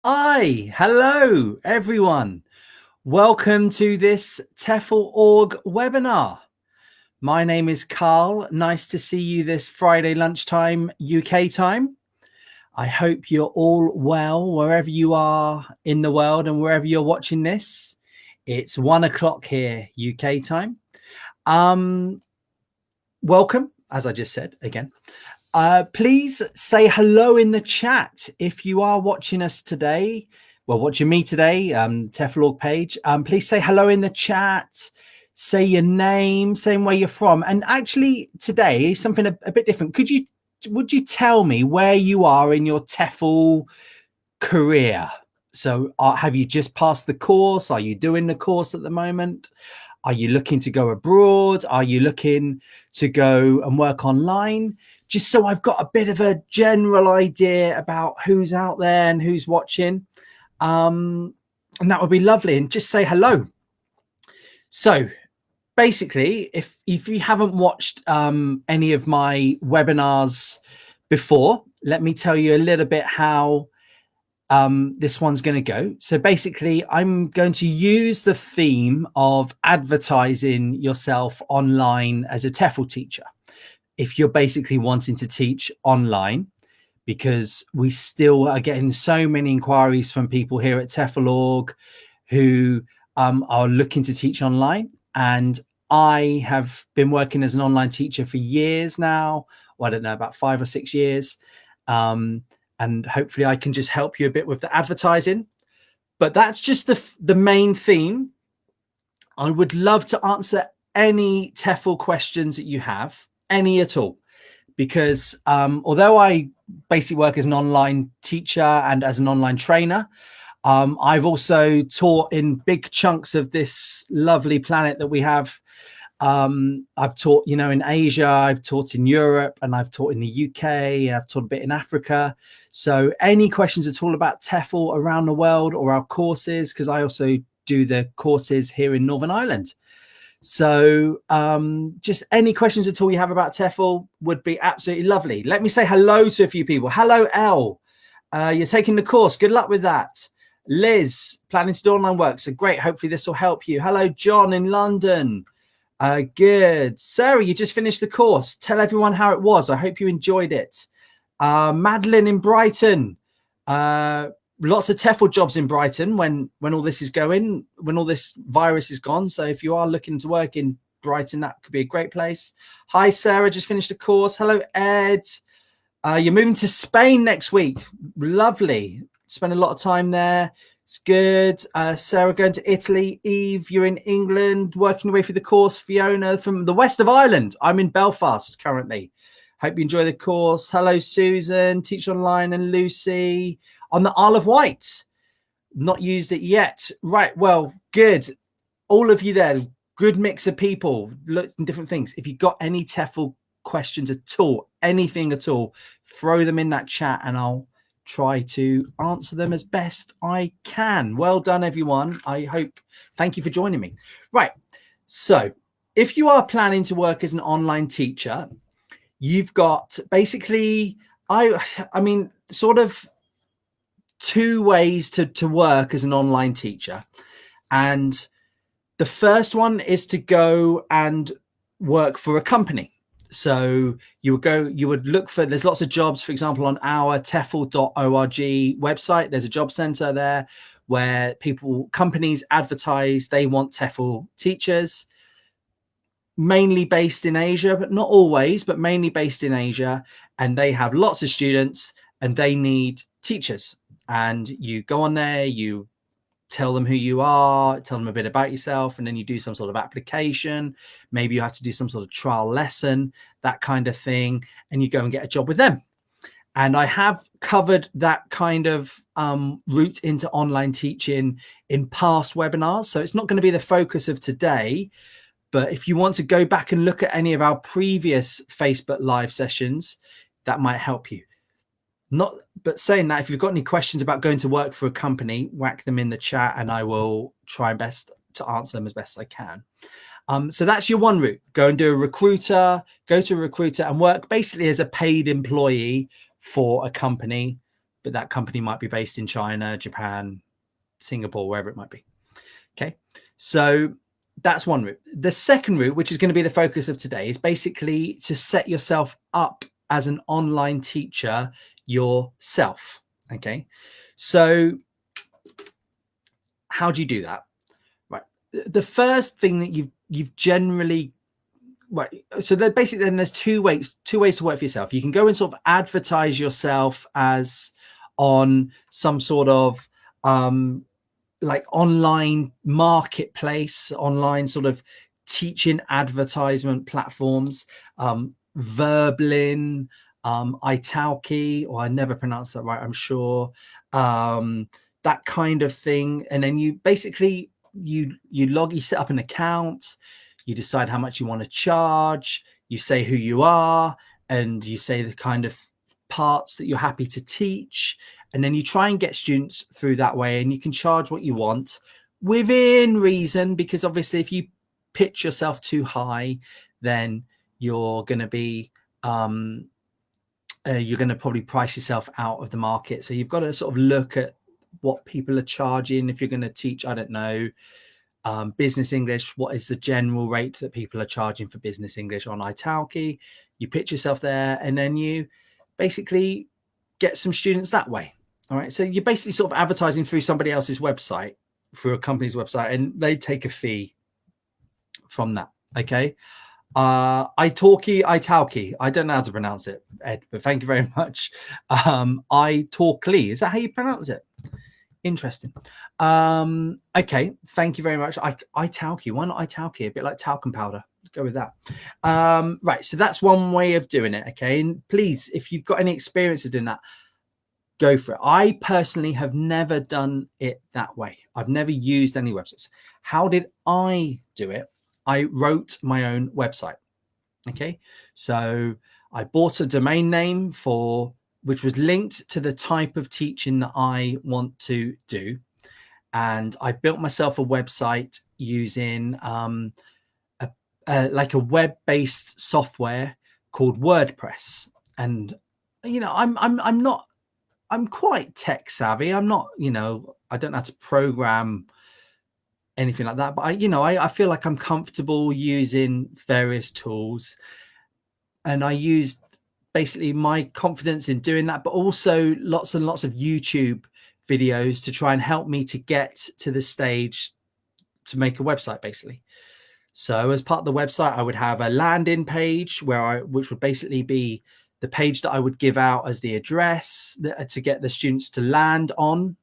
Hi, hello everyone. Welcome to this TEFL org webinar. My name is Carl. Nice to see you this Friday lunchtime UK time. I hope you're all well wherever you are in the world and wherever you're watching this. It's 1 o'clock here UK time. Welcome, as I just said again. Please say hello in the chat if you are watching us today. Well, watching me today, TEFL page. Please say hello in the chat. Say your name, saying where you're from. And actually, today something a bit different. Would you tell me where you are in your TEFL career? So, have you just passed the course? Are you doing the course at the moment? Are you looking to go abroad? Are you looking to go and work online? Just so I've got a bit of a general idea about who's out there and who's watching. And that would be lovely. And just say hello. So basically, if you haven't watched any of my webinars before, let me tell you a little bit how this one's going to go. So basically, I'm going to use the theme of advertising yourself online as a TEFL teacher. If you're basically wanting to teach online, because we still are getting so many inquiries from people here at TEFL.org who are looking to teach online. And I have been working as an online teacher for years now. Well, I don't know, about 5 or 6 years. And hopefully I can just help you a bit with the advertising. But that's just the main theme. I would love to answer any TEFL questions that you have, any at all, because although I basically work as an online teacher and as an online trainer, I've also taught in big chunks of this lovely planet that we have. I've taught, in Asia, I've taught in Europe, and I've taught in the UK, I've taught a bit in Africa. So any questions at all about TEFL around the world or our courses, because I also do the courses here in Northern Ireland. So just any questions at all you have about TEFL would be absolutely lovely. Let me say hello to a few people. Hello, Elle. You're taking the course. Good luck with that. Liz, planning to do online work. So great. Hopefully this will help you. Hello, John in London. Good. Sarah, you just finished the course. Tell everyone how it was. I hope you enjoyed it. Madeline in Brighton. Lots of TEFL jobs in Brighton when all this is going, when all this virus is gone. So if you are looking to work in Brighton, that could be a great place. Hi, Sarah, just finished the course. Hello, Ed. You're moving to Spain next week. Lovely. Spend a lot of time there. It's good. Sarah going to Italy. Eve, you're in England, working your way through the course. Fiona from the west of Ireland. I'm in Belfast currently. Hope you enjoy the course. Hello, Susan, Teach Online, and Lucy on the Isle of Wight. Not used it yet. Right. Well, good. All of you there, good mix of people, look at different things. If you've got any TEFL questions at all, anything at all, throw them in that chat and I'll try to answer them as best I can. Well done, everyone. Thank you for joining me. Right. So if you are planning to work as an online teacher, you've got basically, I mean, sort of two ways to work as an online teacher. And the first one is to go and work for a company. So you would look for, there's lots of jobs, for example, on our TEFL.org website. There's a job center there where companies advertise they want TEFL teachers, mainly based in Asia, but not always, but mainly based in Asia. And they have lots of students and they need teachers. And you go on there, you tell them who you are, tell them a bit about yourself, and then you do some sort of application. Maybe you have to do some sort of trial lesson, that kind of thing, and you go and get a job with them. And I have covered that kind of route into online teaching in past webinars. So it's not going to be the focus of today, but if you want to go back and look at any of our previous Facebook Live sessions, that might help you. But saying that, if you've got any questions about going to work for a company, whack them in the chat and I will try best to answer them as best I can. So that's your one route. Go and do go to a recruiter and work basically as a paid employee for a company. but that company might be based in China, Japan, Singapore, wherever it might be. Okay, so that's one route. The second route, which is going to be the focus of today, is basically to set yourself up as an online teacher yourself. Okay, so how do you do that? Right, the first thing that you've generally, right, so there basically, then there's two ways to work for yourself. You can go and sort of advertise yourself as on some sort of like online marketplace, online sort of teaching advertisement platforms, Verblin, Italki, or I never pronounced that right, I'm sure, that kind of thing. And then you basically you set up an account, you decide how much you want to charge, you say who you are, and you say the kind of parts that you're happy to teach, and then you try and get students through that way, and you can charge what you want within reason, because obviously if you pitch yourself too high, then you're going to be you're going to probably price yourself out of the market. So you've got to sort of look at what people are charging. If you're going to teach, I don't know, business English, what is the general rate that people are charging for business English on Italki? You pitch yourself there, and then you basically get some students that way. All right, so you're basically sort of advertising through somebody else's website, through a company's website, and they take a fee from that. Okay, Italki, I don't know how to pronounce it, Ed, but thank you very much. Italki, is that how you pronounce it? Interesting. Okay, thank you very much. Italki, why not Italki? A bit like talcum powder. Let's go with that. Right, so that's one way of doing it. Okay, and please, if you've got any experience of doing that, go for it. I personally have never done it that way. I've never used any websites. How did I do it? I wrote my own website. Okay, so I bought a domain name which was linked to the type of teaching that I want to do, and I built myself a website using like a web-based software called WordPress. And you know, I'm quite tech savvy. I'm not, you know, I don't know how to program anything like that, but I feel like I'm comfortable using various tools, and I used basically my confidence in doing that, but also lots and lots of YouTube videos to try and help me to get to the stage to make a website, basically. So as part of the website, I would have a landing page which would basically be the page that I would give out as the address to get the students to land on.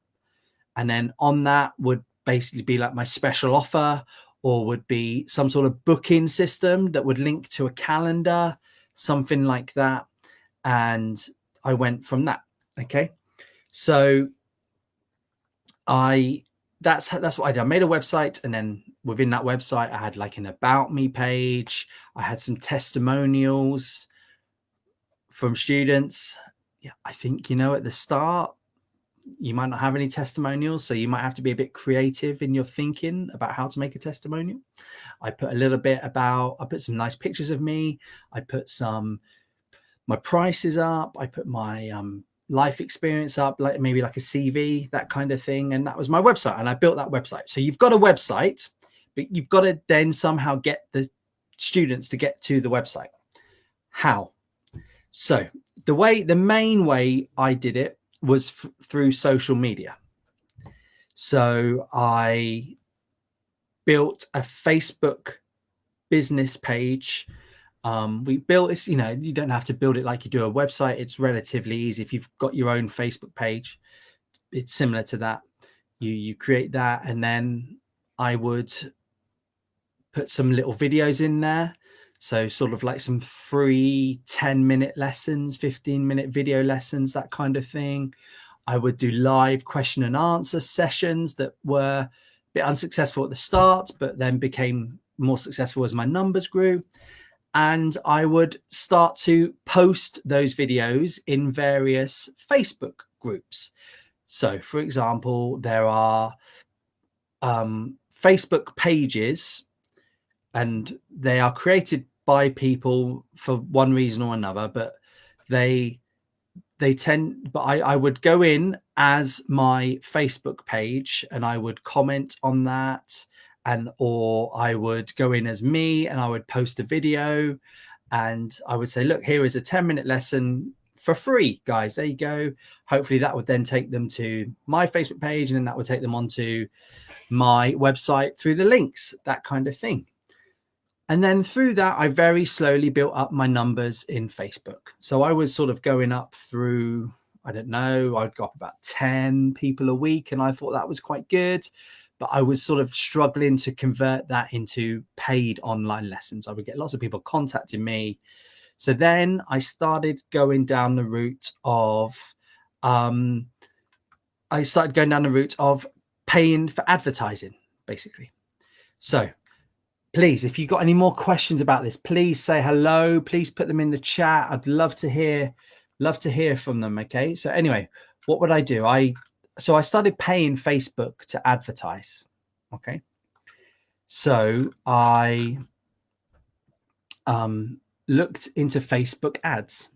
And then on that would basically be like my special offer, or would be some sort of booking system that would link to a calendar, something like that. And I went from that. Okay, so that's what I did. I made a website, and then within that website I had like an about me page. I had some testimonials from students. Yeah, I think, at the start you might not have any testimonials, so you might have to be a bit creative in your thinking about how to make a testimonial. I put some nice pictures of me. I put my prices up. I put my life experience up, like maybe like a CV, that kind of thing. And that was my website, and I built that website. So you've got a website, but you've got to then somehow get the students to get to the website. How? So the main way I did it was through social media. So I built a Facebook business page. We built this, you don't have to build it like you do a website. It's relatively easy. If you've got your own Facebook page, it's similar to that. You create that, and then I would put some little videos in there. So sort of like some free 10-minute lessons, 15-minute video lessons, that kind of thing. I would do live question and answer sessions that were a bit unsuccessful at the start, but then became more successful as my numbers grew. And I would start to post those videos in various Facebook groups. So, for example, there are Facebook pages, and they are created by people for one reason or another, but they they tend, but I would go in as my Facebook page and I would comment on that, and or I would go in as me and I would post a video and I would say, look, here is a 10-minute lesson for free, guys. There you go. Hopefully that would then take them to my Facebook page, and then that would take them onto my website through the links, that kind of thing. And then through that, I very slowly built up my numbers in Facebook. So I was sort of going up through, I don't know, I'd got about 10 people a week, and I thought that was quite good. But I was sort of struggling to convert that into paid online lessons. I would get lots of people contacting me. So then I started going down the route of, paying for advertising, basically. So please, if you've got any more questions about this, please say hello. Please put them in the chat. I'd love to hear from them. Okay. So anyway, what would I do? I started paying Facebook to advertise. Okay. So I looked into Facebook ads,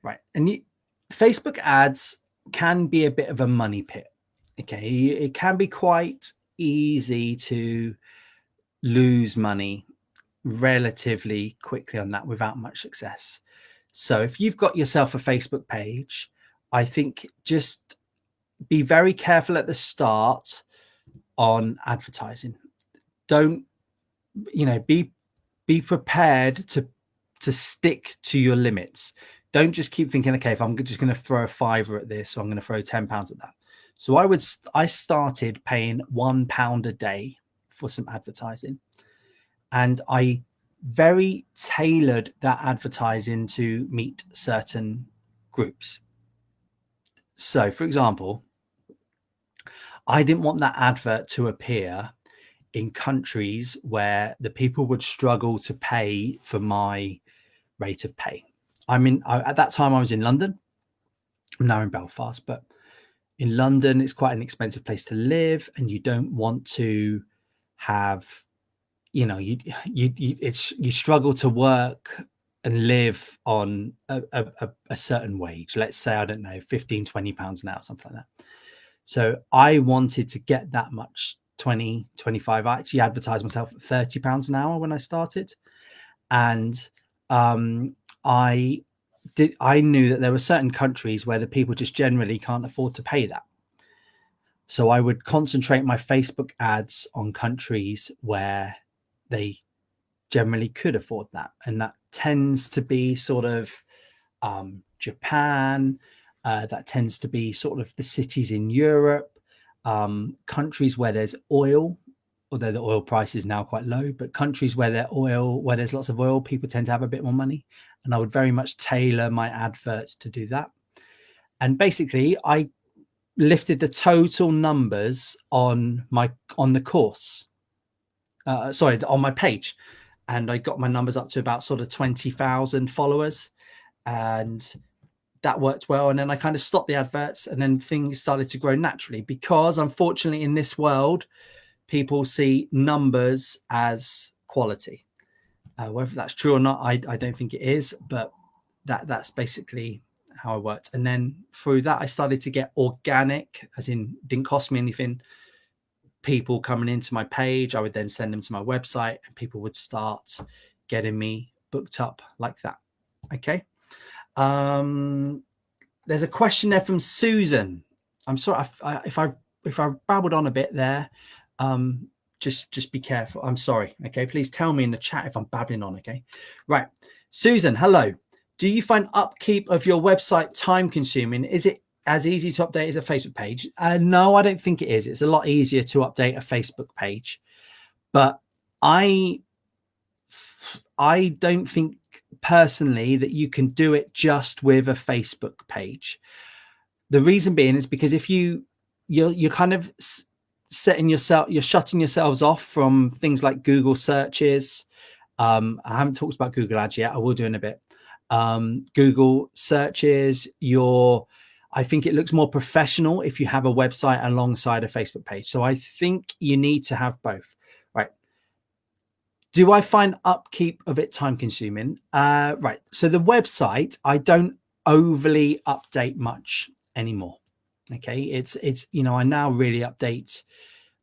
right? And Facebook ads can be a bit of a money pit. Okay. It can be quite easy to lose money relatively quickly on that without much success. So if you've got yourself a Facebook page, I think just be very careful at the start on advertising. Don't, be prepared to stick to your limits. Don't just keep thinking, okay, if I'm just going to throw a £5 at this, or I'm going to throw £10 at that. So I started paying £1 a day for some advertising, and I very tailored that advertising to meet certain groups. So for example, I didn't want that advert to appear in countries where the people would struggle to pay for my rate of pay. At that time I was in London. I'm now in Belfast, but in London, it's quite an expensive place to live, and you don't want to have, you struggle to work and live on a certain wage. Let's say, I don't know, 15, £20 an hour, something like that. So I wanted to get that much, 20, 25. I actually advertised myself at £30 an hour when I started. And I knew that there were certain countries where the people just generally can't afford to pay that. So I would concentrate my Facebook ads on countries where they generally could afford that. And that tends to be sort of Japan. That tends to be sort of the cities in Europe, countries where there's oil, although the oil price is now quite low, but countries where there's lots of oil, people tend to have a bit more money. And I would very much tailor my adverts to do that. And basically I lifted the total numbers on the course, on my page. And I got my numbers up to about sort of 20,000 followers, and that worked well. And then I kind of stopped the adverts, and then things started to grow naturally, because unfortunately in this world, people see numbers as quality. Whether that's true or not, I don't think it is, but that's basically how I worked. And then through that, I started to get organic, as in didn't cost me anything, people coming into my page. I would then send them to my website, and people would start getting me booked up like that. Okay. There's a question there from Susan. I'm sorry if I babbled on a bit there. Just be careful. I'm sorry. Okay, please tell me in the chat if I'm babbling on. Okay, right. Susan, hello. Do you find upkeep of your website time consuming? Is it as easy to update as a Facebook page? No, I don't think it is. It's a lot easier to update a Facebook page, but I don't think personally that you can do it just with a Facebook page. The reason being is because if you're kind of shutting yourselves off from things like Google searches. I haven't talked about Google ads yet. I will do in a bit. Google searches, I think it looks more professional if you have a website alongside a Facebook page. So I think you need to have both, right? Do I find upkeep of it time consuming? Right. So the website, I don't overly update much anymore. Okay, it's I now really update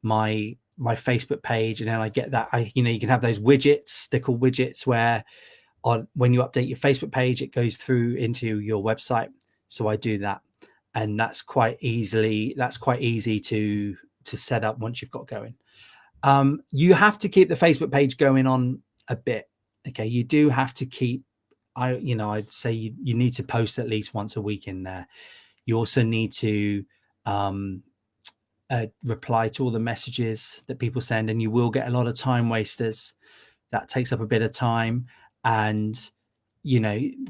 my Facebook page, and then I get that you can have those widgets. They're called widgets, where when you update your Facebook page, it goes through into your website. So I do that, and that's quite easy to set up once you've got going. You have to keep the Facebook page going on a bit. Okay, you do have to keep. I'd say you need to post at least once a week in there. You also need to reply to all the messages that people send, and you will get a lot of time wasters. That takes up a bit of time, and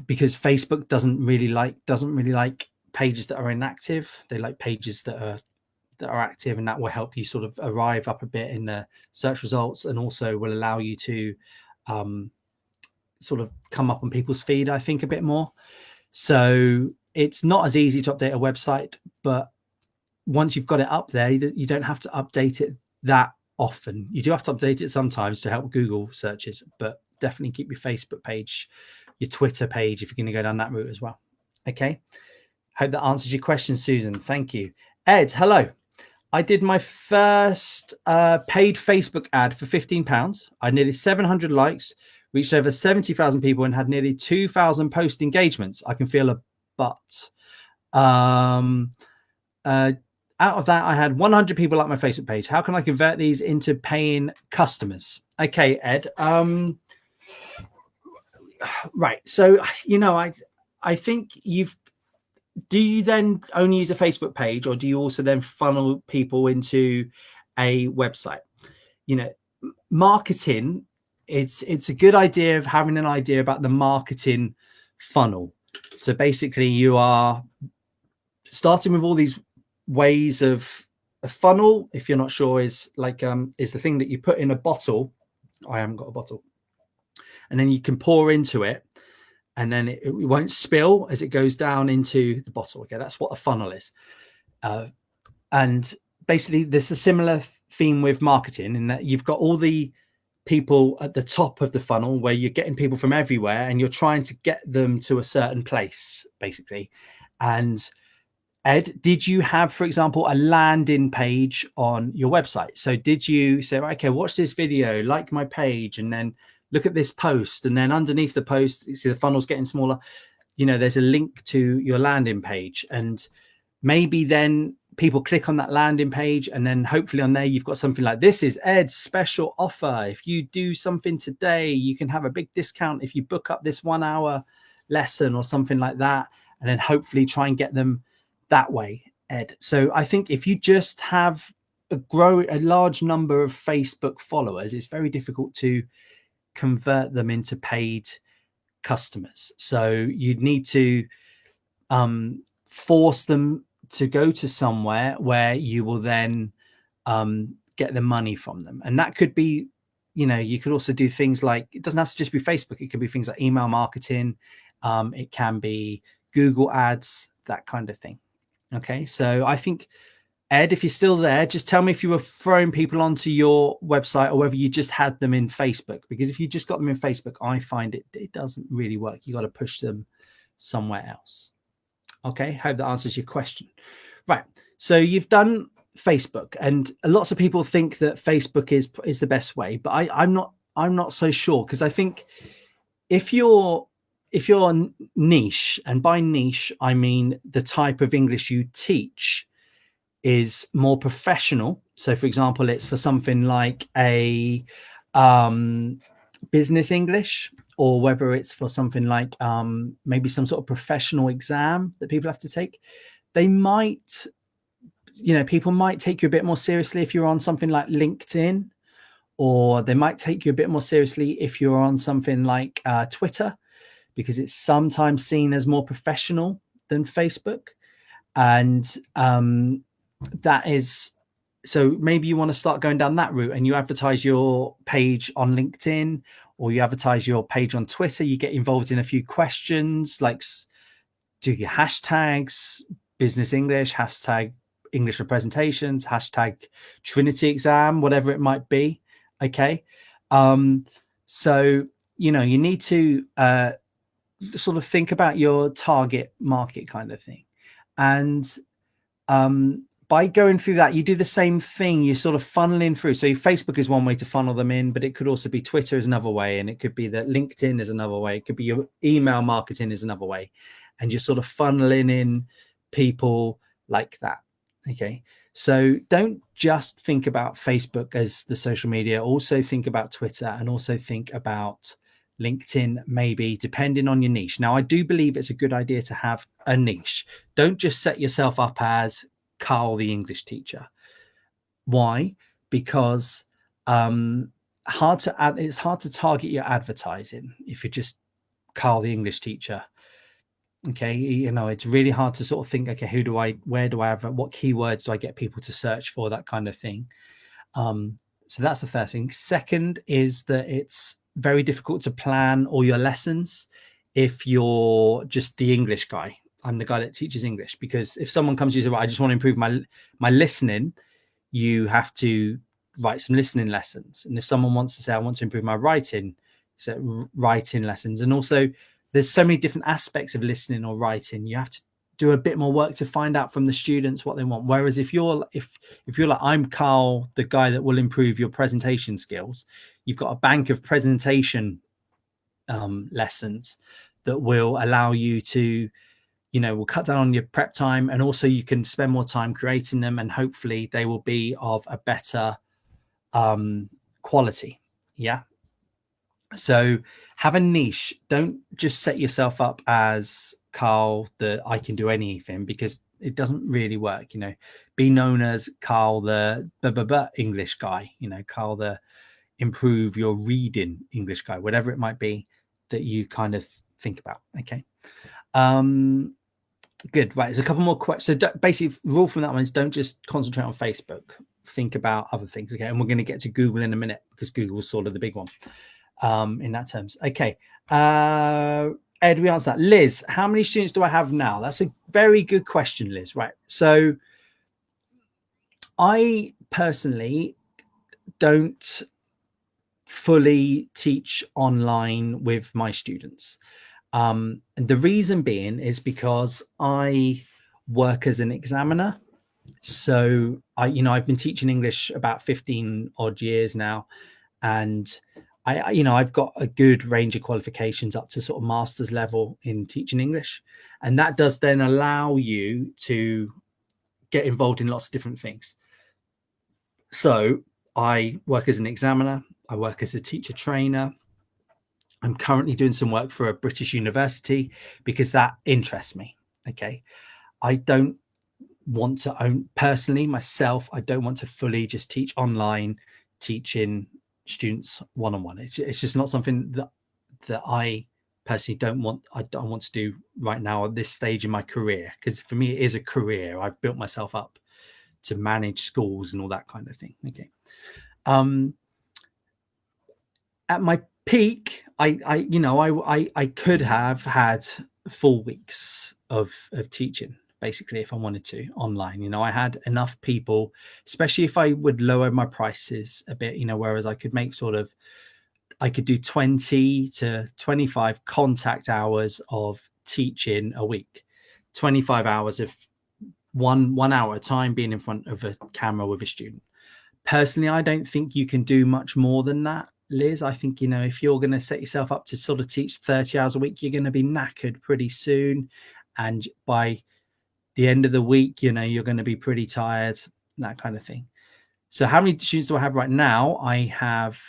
because Facebook doesn't really like pages that are inactive. They like pages that are active, and that will help you sort of arrive up a bit in the search results, and also will allow you to sort of come up on people's feed, I think, a bit more. So it's not as easy to update a website, but once you've got it up there, you don't have to update it that often. You do have to update it sometimes to help Google searches, but definitely keep your Facebook page, your Twitter page, if you're going to go down that route as well. Okay. Hope that answers your question, Susan. Thank you. Ed, hello. I did my first paid Facebook ad for £15. I had nearly 700 likes, reached over 70,000 people, and had nearly 2,000 post engagements. I can feel a but. Out of that, I had 100 people like my Facebook page. How can I convert these into paying customers? Okay, Ed. Right. So, I think do you then only use a Facebook page, or do you also then funnel people into a website? Marketing, it's a good idea of having an idea about the marketing funnel. So basically you are starting with all these ways of a funnel. If you're not sure, is the thing that you put in a bottle. I haven't got a bottle. And then you can pour into it, and then it won't spill as it goes down into the bottle. Okay, that's what a funnel is. And basically there's a similar theme with marketing, in that you've got all the people at the top of the funnel where you're getting people from everywhere, and you're trying to get them to a certain place, basically. And Ed, did you have, for example, a landing page on your website? So did you say, okay, watch this video, like my page, and then look at this post, and then underneath the post, you see the funnel's getting smaller. There's a link to your landing page, and maybe then people click on that landing page, and then hopefully on there you've got something like, this is Ed's special offer. If you do something today, you can have a big discount if you book up this 1 hour lesson, or something like that. And then hopefully try and get them that way, Ed. So I think if you just have a large number of Facebook followers, it's very difficult to convert them into paid customers. So you'd need to force them to go to somewhere where you will then get the money from them. And that could be, you could also do things like, it doesn't have to just be Facebook. It could be things like email marketing. It can be Google ads, that kind of thing. Okay, so I think, Ed, if you're still there, just tell me if you were throwing people onto your website, or whether you just had them in Facebook. Because if you just got them in Facebook, I find it doesn't really work. You got to push them somewhere else. Okay, hope that answers your question. Right, so you've done Facebook, and lots of people think that Facebook is the best way, but I'm not so sure, because I think if you're niche, and by niche I mean the type of English you teach is more professional. So for example, it's for something like a business English, or whether it's for something like maybe some sort of professional exam that people have to take, they might, people might take you a bit more seriously if you're on something like LinkedIn, or they might take you a bit more seriously if you're on something like Twitter, because it's sometimes seen as more professional than Facebook. And that is, so maybe you want to start going down that route, and you advertise your page on LinkedIn, or you advertise your page on Twitter. You get involved in a few questions, like do your hashtags, business English, hashtag English for presentations, hashtag Trinity exam, whatever it might be. Okay. So, you need to sort of think about your target market kind of thing. And by going through that, you do the same thing. You're sort of funneling through. So Facebook is one way to funnel them in, but it could also be Twitter is another way. And it could be that LinkedIn is another way. It could be your email marketing is another way. And you're sort of funneling in people like that. Okay. So don't just think about Facebook as the social media. Also think about Twitter, and also think about LinkedIn, maybe, depending on your niche. Now, I do believe it's a good idea to have a niche. Don't just set yourself up as Carl the English teacher. Why? Because it's hard to target your advertising if you're just Carl the English teacher. Okay, it's really hard to sort of think, okay, where do I have, what keywords do I get people to search for, that kind of thing. So that's the first thing. Second is that it's very difficult to plan all your lessons if you're just the English guy. I'm the guy that teaches English, because if someone comes to you and says, well, I just want to improve my listening, you have to write some listening lessons. And if someone wants to say, I want to improve my writing, so writing lessons. And also there's so many different aspects of listening or writing. You have to do a bit more work to find out from the students what they want. Whereas if you're like, I'm Carl, the guy that will improve your presentation skills, you've got a bank of presentation lessons that will allow you to, will cut down on your prep time, and also you can spend more time creating them, and hopefully they will be of a better quality. Yeah. So have a niche. Don't just set yourself up as Carl, I can do anything, because it doesn't really work. Be known as Carl the English guy, Carl the improve your reading English guy, whatever it might be that you kind of think about. Okay. Good. Right. There's a couple more questions. So basically, rule from that one is don't just concentrate on Facebook. Think about other things. Okay. And we're going to get to Google in a minute, because Google is sort of the big one in that terms. Okay. Ed, we answered that. Liz, how many students do I have now? That's a very good question, Liz. Right. So I personally don't fully teach online with my students. And the reason being is because I work as an examiner. So I've been teaching English about 15 odd years now, and I've got a good range of qualifications up to sort of master's level in teaching English, and that does then allow you to get involved in lots of different things. So I work as an examiner, I work as a teacher trainer. I'm currently doing some work for a British university because that interests me. Okay. I don't want to own personally myself. I don't want to fully just teach online, teaching students one-on-one. It's just not something that I personally don't want. I don't want to do right now at this stage in my career, because for me, it is a career. I've built myself up to manage schools and all that kind of thing. Okay. At my peak, I could have had full weeks of teaching, basically, if I wanted to, online. I had enough people, especially if I would lower my prices a bit, whereas I could make I could do 20 to 25 contact hours of teaching a week, 25 hours of one hour time being in front of a camera with a student. Personally, I don't think you can do much more than that, Liz. I think, if you're going to set yourself up to sort of teach 30 hours a week, you're going to be knackered pretty soon. And by the end of the week, you're going to be pretty tired, that kind of thing. So how many students do I have right now? I have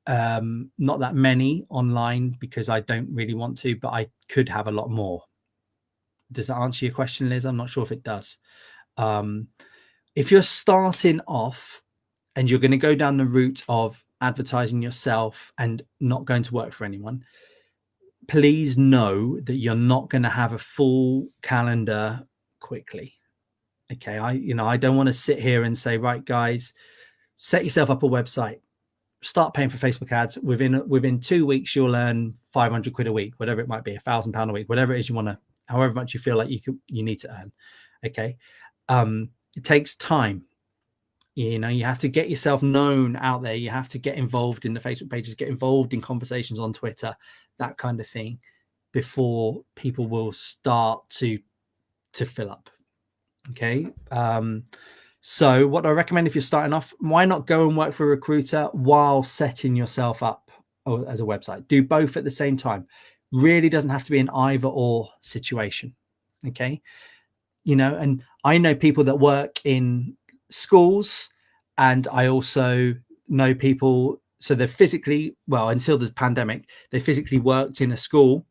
not that many online, because I don't really want to, but I could have a lot more. Does that answer your question, Liz? I'm not sure if it does. If you're starting off and you're going to go down the route of advertising yourself and not going to work for anyone, please know that you're not going to have a full calendar quickly. Okay. I don't want to sit here and say, right, guys, set yourself up a website, start paying for Facebook ads. Within 2 weeks, you'll earn 500 quid a week, whatever it might be, £1,000 a week, whatever it is you want to, however much you feel like you need to earn. Okay. It takes time. You have to get yourself known out there. You have to get involved in the Facebook pages, get involved in conversations on Twitter, that kind of thing, before people will start to fill up. Okay. So what I recommend if you're starting off, why not go and work for a recruiter while setting yourself up as a website? Do both at the same time. Really doesn't have to be an either or situation. Okay. And I know people that work in schools, and I also know people, so they're physically, well, until the pandemic, they physically worked in a school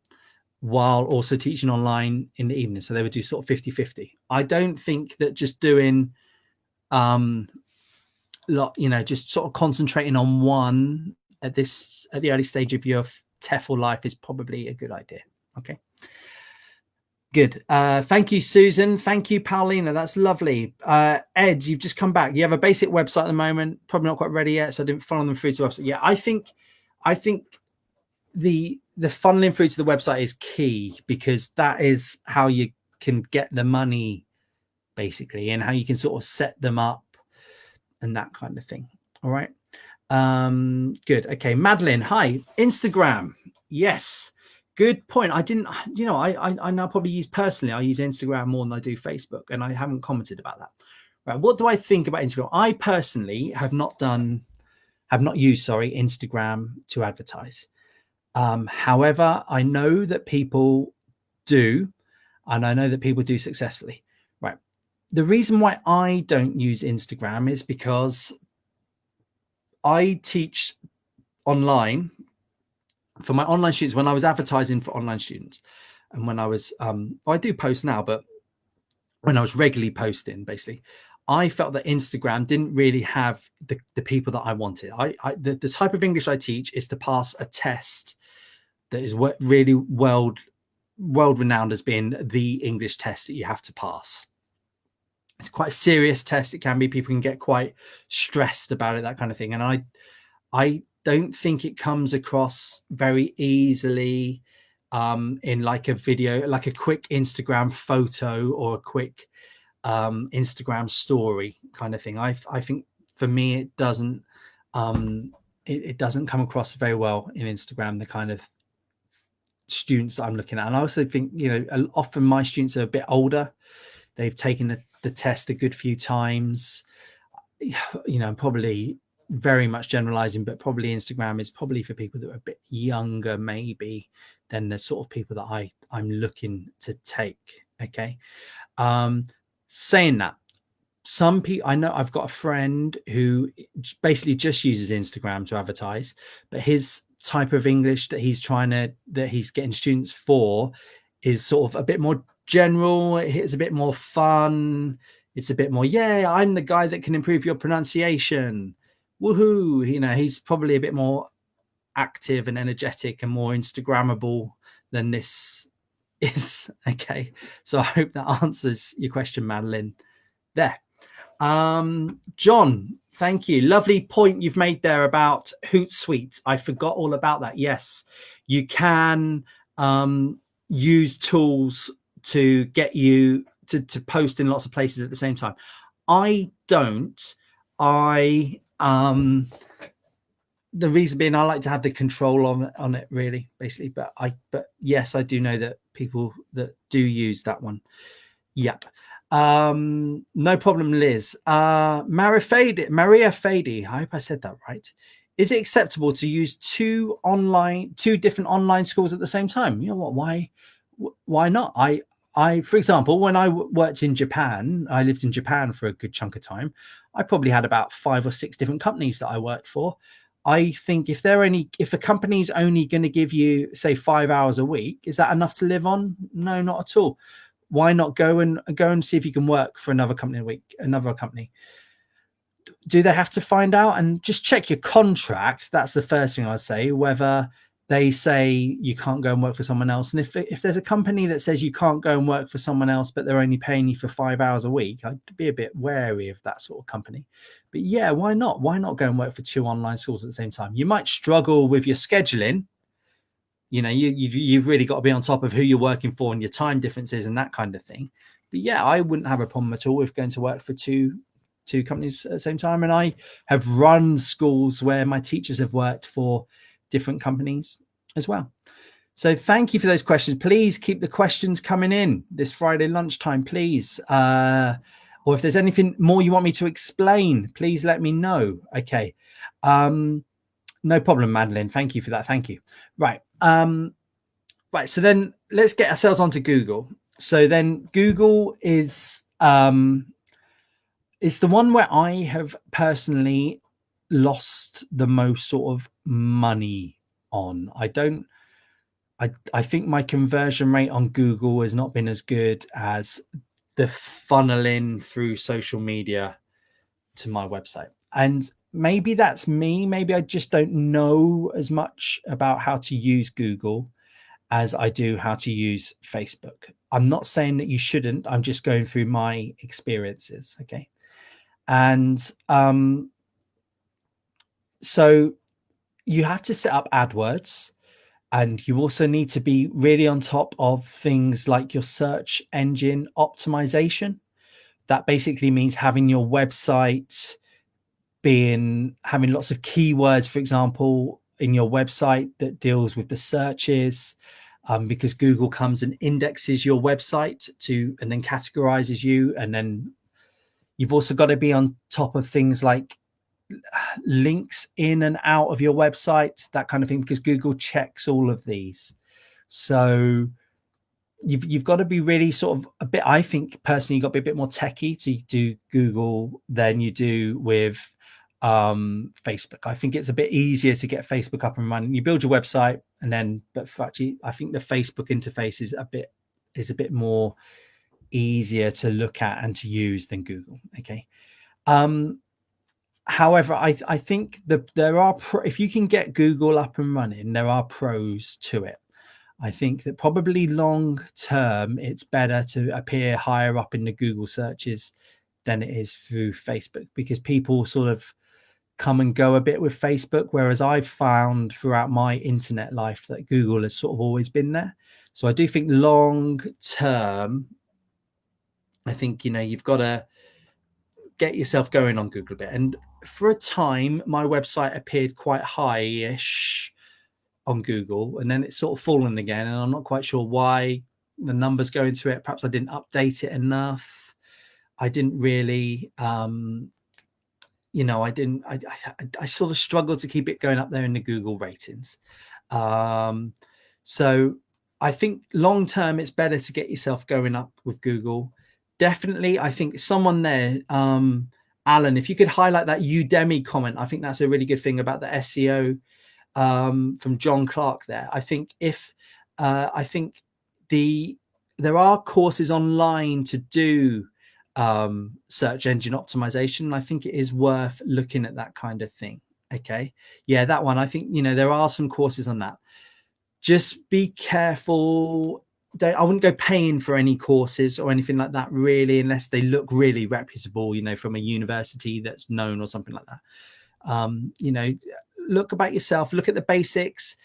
while also teaching online in the evening. So they would do sort of 50-50. I don't think that just doing, just sort of concentrating on one at the early stage of your TEFL life is probably a good idea. Okay. Good. Thank you, Susan. Thank you, Paulina. That's lovely. Ed, you've just come back. You have a basic website at the moment, probably not quite ready yet, so I didn't funnel them through to the website. Yeah, I think the funneling through to the website is key, because that is how you can get the money, basically, and how you can sort of set them up and that kind of thing. All right. Good. Okay. Madeline, hi. Instagram. Yes. Good point. I didn't, I now probably use Instagram more than I do Facebook, and I haven't commented about that. Right. What do I think about Instagram? I personally have not used Instagram to advertise. However, I know that people do, and I know that people do successfully. Right. The reason why I don't use Instagram is because I teach online for my online students. When I was advertising for online students, and when I was, I do post now, but when I was regularly posting, basically, I felt that Instagram didn't really have the people that I wanted. The type of English I teach is to pass a test that is really world renowned as being the English test that you have to pass. It's quite a serious test. It can be. People can get quite stressed about it, that kind of thing. And I don't think it comes across very easily in like a video, like a quick Instagram photo or a quick Instagram story kind of thing. I think for me it doesn't it doesn't come across very well in Instagram, the kind of students that I'm looking at. And I also think, often my students are a bit older. They've taken the test a good few times. I'm probably very much generalizing, but probably Instagram is probably for people that are a bit younger, maybe, than the sort of people that I'm looking to take. Okay. Saying that, some people, I know I've got a friend who basically just uses Instagram to advertise, but his type of English that he's getting students for is sort of a bit more general. It's a bit more fun. It's a bit more, yeah, I'm the guy that can improve your pronunciation. Woohoo. He's probably a bit more active and energetic and more Instagrammable than this is. Okay. So I hope that answers your question, Madeline. There. John, thank you. Lovely point you've made there about Hootsuite. I forgot all about that. Yes, you can use tools to get you to post in lots of places at the same time. I don't. The reason being, I like to have the control on it really, basically. But yes, I do know that people that do use that one. Yep. No problem, Liz. Maria Fady, I hope I said that right. Is it acceptable to use two different online schools at the same time? You know what? Why not? I, for example, when I worked in Japan, I lived in Japan for a good chunk of time. I probably had about 5 or 6 different companies that I worked for. I think if a company's only going to give you, say, 5 hours a week, is that enough to live on? No, not at all. Why not go and see if you can work for another company another company? Do they have to find out? And just check your contract. That's the first thing I'd say, whether they say you can't go and work for someone else. And if there's a company that says you can't go and work for someone else, but they're only paying you for 5 hours a week, I'd be a bit wary of that sort of company. But yeah, why not? Why not go and work for 2 online schools at the same time? You might struggle with your scheduling. You've really got to be on top of who you're working for and your time differences and that kind of thing. But yeah, I wouldn't have a problem at all with going to work for two companies at the same time. And I have run schools where my teachers have worked for different companies as well. So thank you for those questions. Please keep the questions coming in this Friday lunchtime, please. Or if there's anything more you want me to explain, please let me know. Okay. No problem, Madeline. Thank you for that. Thank you. Right. Right. So then let's get ourselves onto Google. So then Google is it's the one where I have personally lost the most sort of money on. I think my conversion rate on Google has not been as good as the funneling through social media to my website. And maybe that's me. Maybe I just don't know as much about how to use Google as I do how to use Facebook. I'm not saying that you shouldn't. I'm just going through my experiences. Okay. And so you have to set up AdWords. And you also need to be really on top of things like your search engine optimization. That basically means having your website having lots of keywords, for example, in your website that deals with the searches, because Google comes and indexes your website and then categorizes you. And then you've also got to be on top of things like links in and out of your website, that kind of thing, because Google checks all of these. So you've got to be really sort of a bit, I think personally, you've got to be a bit more techie to do Google than you do with Facebook. I think it's a bit easier to get Facebook up and running. You build your website and then, but actually I think the Facebook interface is a bit more easier to look at and to use than Google. Okay. However, I think there are if you can get Google up and running, there are pros to it. I think that probably long term, it's better to appear higher up in the Google searches than it is through Facebook, because people sort of come and go a bit with Facebook, whereas I've found throughout my internet life that Google has sort of always been there. So I do think long term, I think, you've got to get yourself going on Google a bit. And for a time, my website appeared quite high-ish on Google, and then it's sort of fallen again. And I'm not quite sure why the numbers go into it. Perhaps I didn't update it enough. I didn't really, I sort of struggled to keep it going up there in the Google ratings. So I think long term, it's better to get yourself going up with Google. Definitely, I think someone there, Alan, if you could highlight that Udemy comment, I think that's a really good thing about the SEO from John Clark there. I think there are courses online to do search engine optimization. And I think it is worth looking at that kind of thing. Okay. Yeah, that one. I think, there are some courses on that. Just be careful. I wouldn't go paying for any courses or anything like that, really, unless they look really reputable, from a university that's known or something like that. Look about yourself, look at the basics,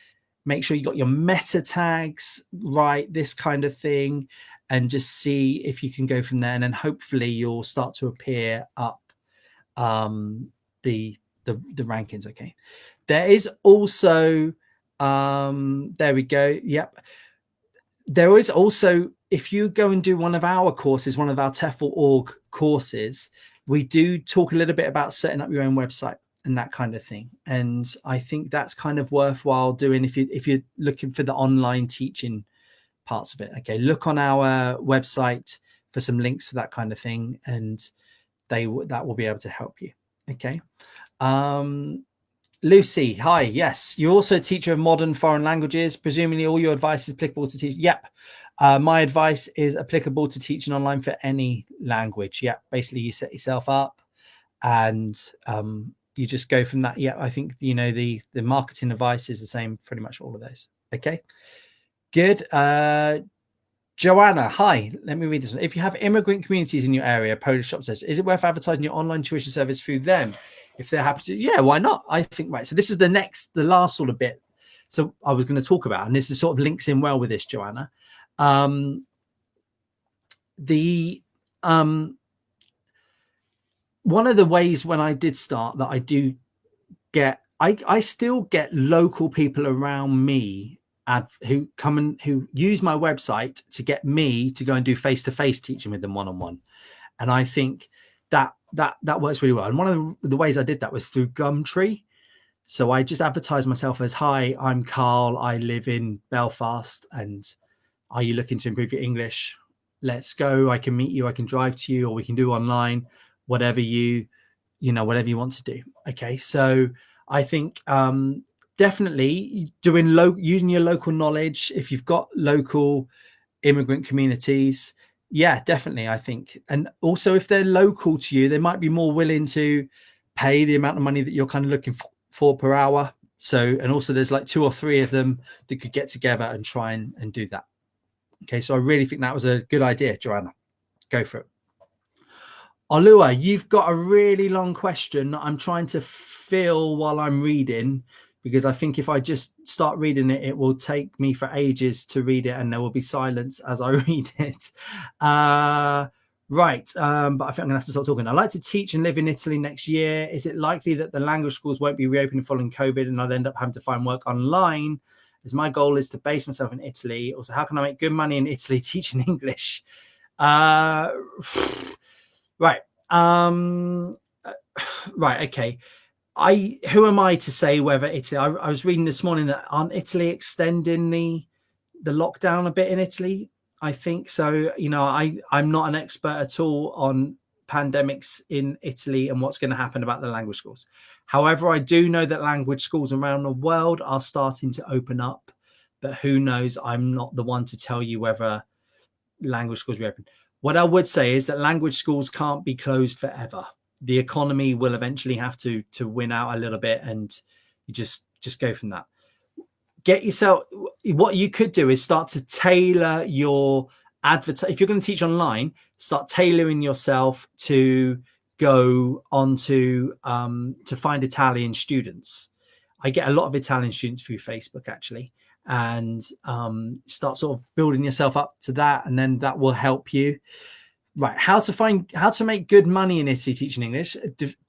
make sure you got your meta tags right, this kind of thing, and just see if you can go from there. And then hopefully you'll start to appear up the rankings. Okay. There is also, there we go. Yep. There is also, if you go and do one of our courses, one of our TEFL org courses, we do talk a little bit about setting up your own website and that kind of thing. And I think that's kind of worthwhile doing if you're looking for the online teaching parts of it. Okay, look on our website for some links for that kind of thing, and that will be able to help you. Okay. Lucy, hi. Yes, you're also a teacher of modern foreign languages. Presumably all your advice is applicable to teach. Yep. My advice is applicable to teaching online for any language. Yeah, basically you set yourself up and you just go from that. Yeah, I think, the marketing advice is the same, pretty much all of those. Okay, good. Joanna, hi. Let me read this one. If you have immigrant communities in your area, Polish shops, is it worth advertising your online tuition service through them? If they're happy to, yeah, why not? I think, right. So this is the last sort of bit. So I was going to talk about, and this is sort of links in well with this, Joanna. One of the ways when I did start that I do get, I still get local people around me who use my website to get me to go and do face-to-face teaching with them one-on-one. And I think that works really well. And one of the ways I did that was through Gumtree. So I just advertised myself as, hi, I'm Carl. I live in Belfast. And are you looking to improve your English? Let's go. I can meet you. I can drive to you, or we can do online, whatever you want to do. Okay. So I think definitely using your local knowledge. If you've got local immigrant communities, yeah, definitely, I think. And also, if they're local to you, they might be more willing to pay the amount of money that you're kind of looking for per hour. So, and also there's like 2 or 3 of them that could get together and try and do that. Okay, so I really think that was a good idea, Joanna. Go for it. Olua, you've got a really long question that I'm trying to fill while I'm reading, because I think if I just start reading it, it will take me for ages to read it, and there will be silence as I read it. Right. But I think I'm gonna have to stop talking. I'd like to teach and live in Italy next year. Is it likely that the language schools won't be reopening following COVID and I'll end up having to find work online? As my goal is to base myself in Italy. Also, how can I make good money in Italy teaching English? Right. Right. Okay. Who am I to say whether Italy? I was reading this morning that aren't Italy extending the lockdown a bit in Italy? I think so. I'm not an expert at all on pandemics in Italy and what's going to happen about the language schools. However, I do know that language schools around the world are starting to open up, but who knows? I'm not the one to tell you whether language schools reopen. What I would say is that language schools can't be closed forever. The economy will eventually have to win out a little bit, and you just go from that. Get yourself, what you could do is start to tailor your advertise. If you're going to teach online, start tailoring yourself to go onto to find Italian students. I get a lot of Italian students through Facebook, actually, and start sort of building yourself up to that, and then that will help you. Right, how to make good money in Italy teaching English.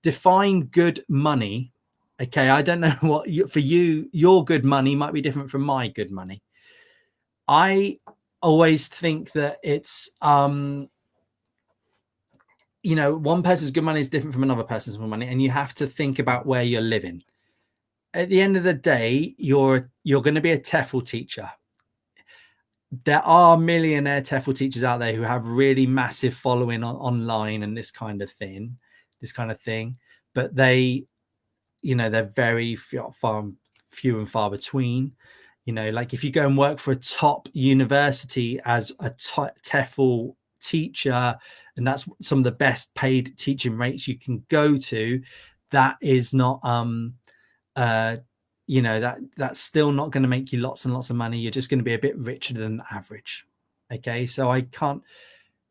Define good money. Okay, I don't know what for you, your good money might be different from my good money. I always think that it's one person's good money is different from another person's good money, and you have to think about where you're living. At the end of the day, you're going to be a TEFL teacher. There are millionaire TEFL teachers out there who have really massive following online and this kind of thing, but they're very few and far between. Like if you go and work for a top university as a TEFL teacher, and that's some of the best paid teaching rates you can go to, that is not that's still not going to make you lots and lots of money. You're just going to be a bit richer than the average. Okay, so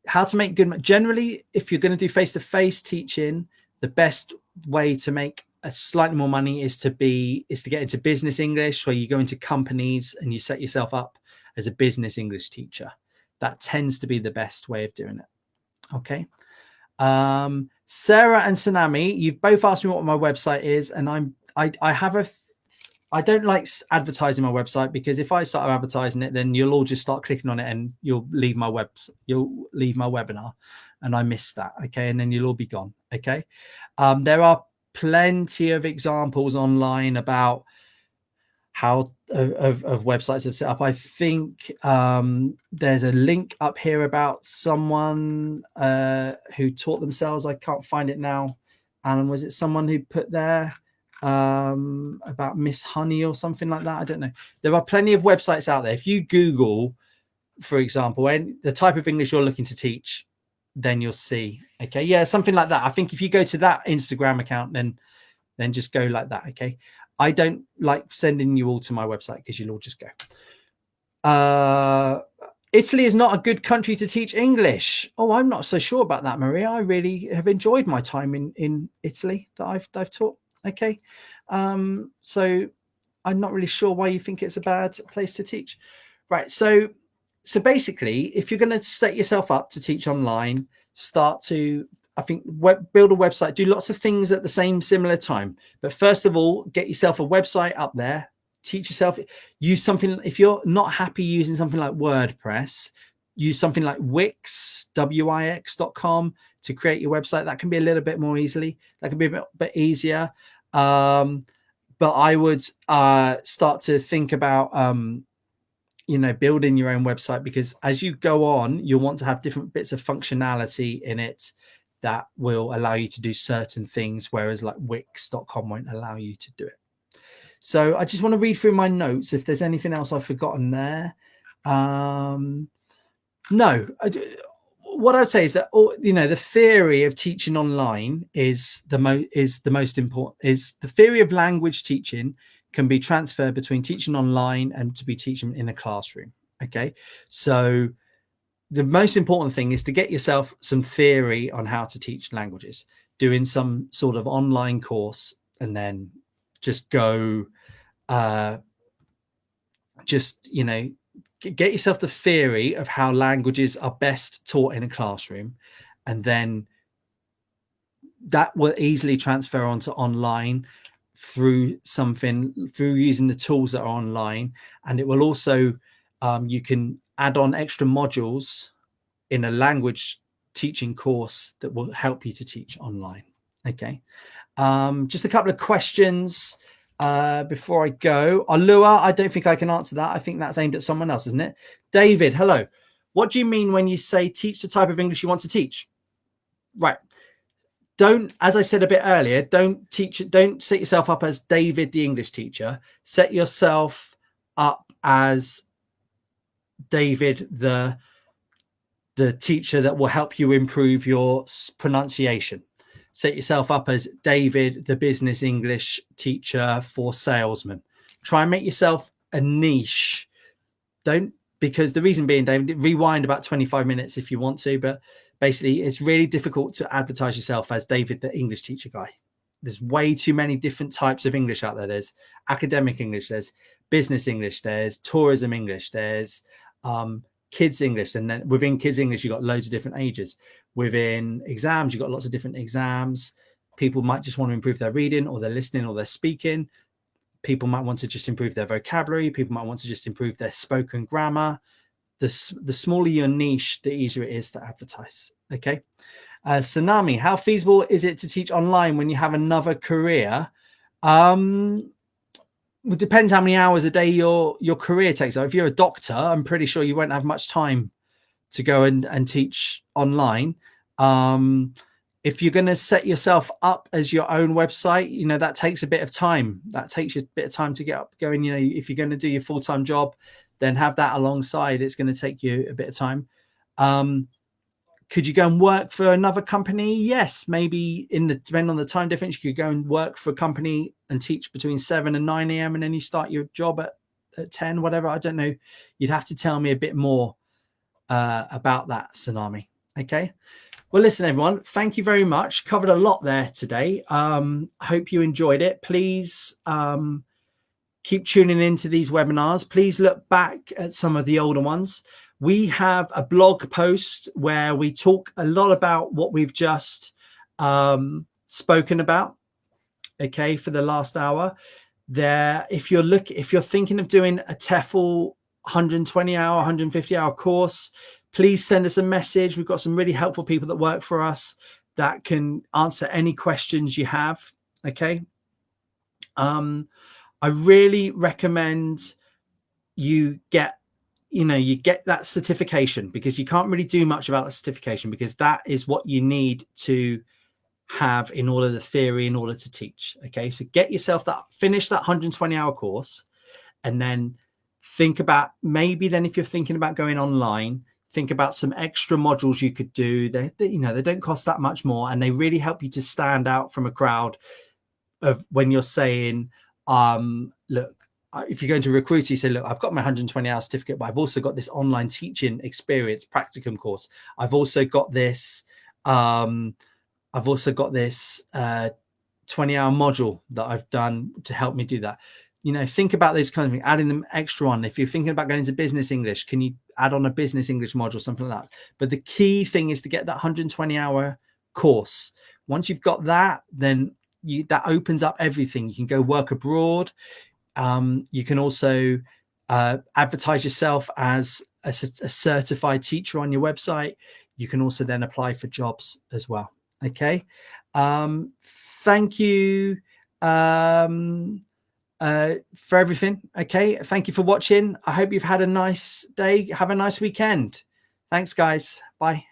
how to make good. Generally, if you're going to do face-to-face teaching, the best way to make a slightly more money is to get into business English, where you go into companies and you set yourself up as a business English teacher. That tends to be the best way of doing it. Okay. Sarah and Sanami, you've both asked me what my website is, and I don't like advertising my website, because if I start advertising it, then you'll all just start clicking on it and you'll leave my webinar, and I miss that. Okay. And then you'll all be gone. Okay. There are plenty of examples online about how of websites have set up. I think there's a link up here about someone who taught themselves. I can't find it now. Alan, was it someone who put there about Miss Honey or something like that? I don't know. There are plenty of websites out there. If you Google, for example, the type of English you're looking to teach, then you'll see. Okay, yeah, something like that. I think if you go to that Instagram account, then just go like that. Okay, I don't like sending you all to my website, because you'll all just go. Italy is not a good country to teach English. Oh, I'm not so sure about that, Maria. I really have enjoyed my time in Italy that I've taught. Okay, so I'm not really sure why you think it's a bad place to teach. Right, so basically, if you're going to set yourself up to teach online, start to, I think, build a website, do lots of things at the similar time. But first of all, get yourself a website up there. teach yourself. Use something, if you're not happy using something like WordPress, use something like Wix, wix.com to create your website. That can be a little bit more easily. That can be a bit easier. But I would start to think about, building your own website, because as you go on, you'll want to have different bits of functionality in it that will allow you to do certain things, whereas like Wix.com won't allow you to do it. So I just want to read through my notes if there's anything else I've forgotten there. No, what I'd say is that, the theory of teaching online is the most important. Is the theory of language teaching can be transferred between teaching online and to be teaching in a classroom. Okay, so the most important thing is to get yourself some theory on how to teach languages, doing some sort of online course, and then just go, get yourself the theory of how languages are best taught in a classroom, and then that will easily transfer onto online through using the tools that are online. And it will also, you can add on extra modules in a language teaching course that will help you to teach online. Okay. Just a couple of questions before I go. Alua, I don't think I can answer that. I think that's aimed at someone else, isn't it? David, hello. What do you mean when you say teach the type of English you want to teach? Right. Don't, as I said a bit earlier, don't set yourself up as David, the English teacher. Set yourself up as David, the teacher that will help you improve your pronunciation. Set yourself up as David, the business English teacher for salesmen. Try and make yourself a niche. Because the reason being, David, rewind about 25 minutes if you want to, but basically it's really difficult to advertise yourself as David, the English teacher guy. There's way too many different types of English out there. There's academic English, there's business English, there's tourism English, there's kids English, and then within kids English you've got loads of different ages. Within exams you've got lots of different exams. People might just want to improve their reading or their listening or their speaking. People might want to just improve their vocabulary. People might want to just improve their spoken grammar. The smaller your niche, the easier it is to advertise. Okay. Tsunami, how feasible is it to teach online when you have another career? It depends how many hours a day your career takes. So if you're a doctor, I'm pretty sure you won't have much time to go and teach online. If you're going to set yourself up as your own website, that takes a bit of time. That takes you a bit of time to get up going. If you're going to do your full-time job, then have that alongside. It's going to take you a bit of time. Could you go and work for another company? Yes, maybe depending on the time difference, you could go and work for a company and teach between 7 and 9 a.m. and then you start your job at 10, whatever. I don't know. You'd have to tell me a bit more about that, Tsunami. Okay. Well, listen, everyone, thank you very much. Covered a lot there today. Hope you enjoyed it. Please keep tuning into these webinars. Please look back at some of the older ones. We have a blog post where we talk a lot about what we've just spoken about, okay, for the last hour. There, if you're thinking of doing a TEFL 120-hour, 150-hour course, please send us a message. We've got some really helpful people that work for us that can answer any questions you have. Okay. I really recommend you get that certification, because you can't really do much about the certification, because that is what you need to have in order to teach. Okay. So get yourself finish that 120-hour course, and then think about, maybe then if you're thinking about going online, think about some extra modules you could do. They don't cost that much more, and they really help you to stand out from a crowd of when you're saying, look, if you're going to a recruiter, you say, look, I've got my 120-hour certificate, but I've also got this online teaching experience practicum course. I've also got this 20-hour module that I've done to help me do that. Think about those kind of things, adding them extra on. If you're thinking about going into business English, can you add on a business English module, something like that? But the key thing is to get that 120-hour course. Once you've got that, then that opens up everything. You can go work abroad. You can also advertise yourself as a certified teacher on your website. You can also then apply for jobs as well. Okay. Thank you for everything. Okay. Thank you for watching. I hope you've had a nice day. Have a nice weekend. Thanks, guys. Bye.